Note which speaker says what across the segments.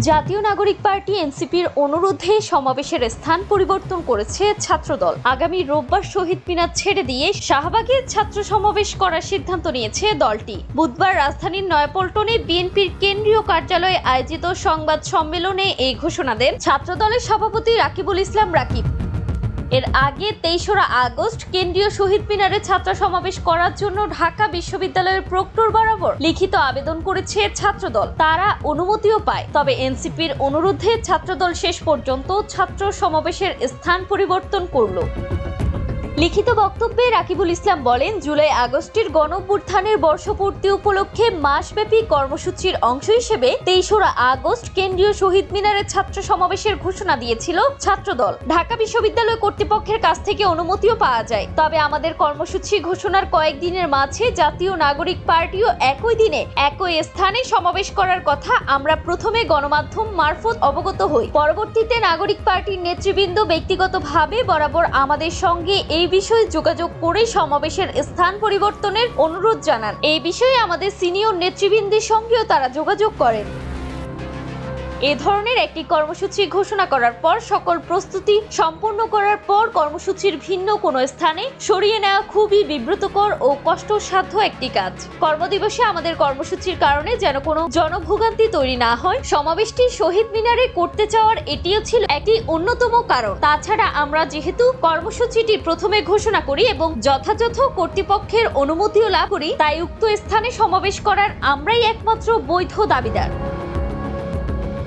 Speaker 1: জাতীয় নাগরিক পার্টি এনসিপির অনুরোধে সমাবেশের স্থান পরিবর্তন করেছে ছাত্রদল। আগামী রোববার শহীদ মিনার ছেড়ে দিয়ে শাহবাগে ছাত্র সমাবেশ করার সিদ্ধান্ত নিয়েছে দলটি। বুধবার রাজধানীর নয়াপল্টনে বিএনপির কেন্দ্রীয় কার্যালয়ে আয়োজিত সংবাদ সম্মেলনে এই ঘোষণা দেন ছাত্রদলের সভাপতি রাকিবুল ইসলাম রাকিব। এর আগে 23 আগস্ট কেন্দ্রীয় শহীদ মিনারে ছাত্র সমাবেশ করার জন্য ঢাকা বিশ্ববিদ্যালয়ের প্রক্টর বরাবর লিখিত আবেদন করেছে ছাত্রদল। তারা অনুমতিও পায়, তবে এনসিপির অনুরোধে ছাত্রদল শেষ পর্যন্ত ছাত্র সমাবেশের স্থান পরিবর্তন করল। লিখিত বক্তব্যে রাকিবুল ইসলাম বলেন, জুলাই আগস্টের গণঅভ্যুত্থানের বর্ষপূর্তি উপলক্ষে মাসব্যাপী কর্মসূচির অংশ হিসেবে 23 আগস্ট কেন্দ্রীয় শহীদ মিনারে ছাত্র সমাবেশের ঘোষণা দিয়েছিল ছাত্রদল। ঢাকা বিশ্ববিদ্যালয় কর্তৃপক্ষের কাছ থেকে অনুমতিও পাওয়া যায়, তবে আমাদের কর্মসূচি ঘোষণার কয়েকদিনের মাঝে জাতীয় নাগরিক পার্টিও একই দিনে একই স্থানে সমাবেশ করার কথা আমরা প্রথমে গণমাধ্যম মারফত অবগত হই। পরবর্তীতে নাগরিক পার্টির নেতৃবৃন্দ ব্যক্তিগতভাবে বরাবর আমাদের সঙ্গে এই বিষয়ে যোগাযোগ করে সমাবেশের স্থান পরিবর্তনের অনুরোধ জানান। এই বিষয়ে আমাদের সিনিয়র নেতৃবৃন্দের সঙ্গেও তারা যোগাযোগ করেন। এ ধরনের একটি কর্মসূচি ঘোষণা করার পর সকল প্রস্তুতি সম্পন্ন করার পর কর্মসূচির ভিন্ন কোনো স্থানে সরিয়ে নেওয়া খুবই বিব্রতকর ও কষ্টসাধ্য একটি কাজ। কর্মদিবসে আমাদের কর্মসূচির কারণে যেন কোনো জনভোগান্তি তৈরি না হয়, সমাবেশটি শহীদ মিনারে করতে চাওয়ার এটিও ছিল একটি অন্যতম কারণ। তাছাড়া আমরা যেহেতু কর্মসূচিটি প্রথমে ঘোষণা করি এবং যথাযথ কর্তৃপক্ষের অনুমতিও লাভ করি, তাই উক্ত স্থানে সমাবেশ করার আমরাই একমাত্র বৈধ দাবিদার।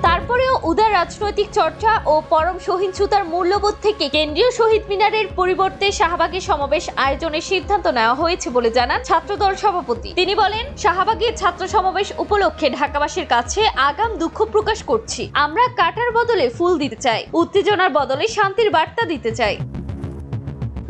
Speaker 1: তারপরেও উদার রাজনৈতিক চর্চা ও পরম সহিংসতার মূল্যবোধ থেকে কেন্দ্রীয় শহীদ মিনারের পরিবর্তে শাহবাগে সমাবেশ আয়োজনের সিদ্ধান্ত নেওয়া হয়েছে বলে জানান ছাত্রদল সভাপতি। তিনি বলেন, শাহবাগে ছাত্র সমাবেশ উপলক্ষে ঢাকাবাসীর কাছে আগাম দুঃখ প্রকাশ করছি। আমরা কাটার বদলে ফুল দিতে চাই, উত্তেজনার বদলে শান্তির বার্তা দিতে চাই।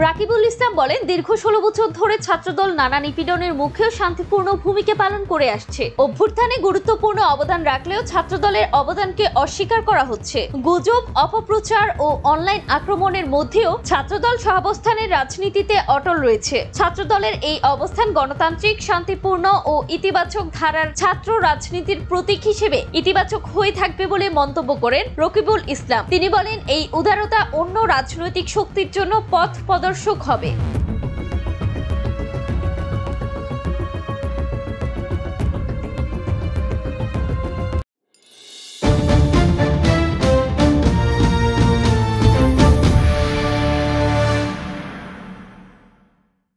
Speaker 1: রাকিবুল ইসলাম বলেন, দীর্ঘ 16 বছর ধরে ছাত্রদল নানা নিপীড়নের মুখেও শান্তিপূর্ণ ভূমিকা পালন করে আসছে। অভ্যুত্থানে গুরুত্বপূর্ণ অবদান রাখলেও ছাত্রদলের অবদানকে অস্বীকার করা হচ্ছে। গুজব, অপপ্রচার ও অনলাইন আক্রমণের মধ্যেও ছাত্রদল সহাবস্থানের রাজনীতিতে অটল রয়েছে। ছাত্রদলের এই অবস্থান গণতান্ত্রিক, শান্তিপূর্ণ ও ইতিবাচক ধারার ছাত্র রাজনীতির প্রতীক হিসেবে ইতিবাচক হয়ে থাকবে বলে মন্তব্য করেন রাকিবুল ইসলাম। তিনি বলেন, এই উদারতা অন্য রাজনৈতিক শক্তির জন্য পথ প্রদর্শক হবে।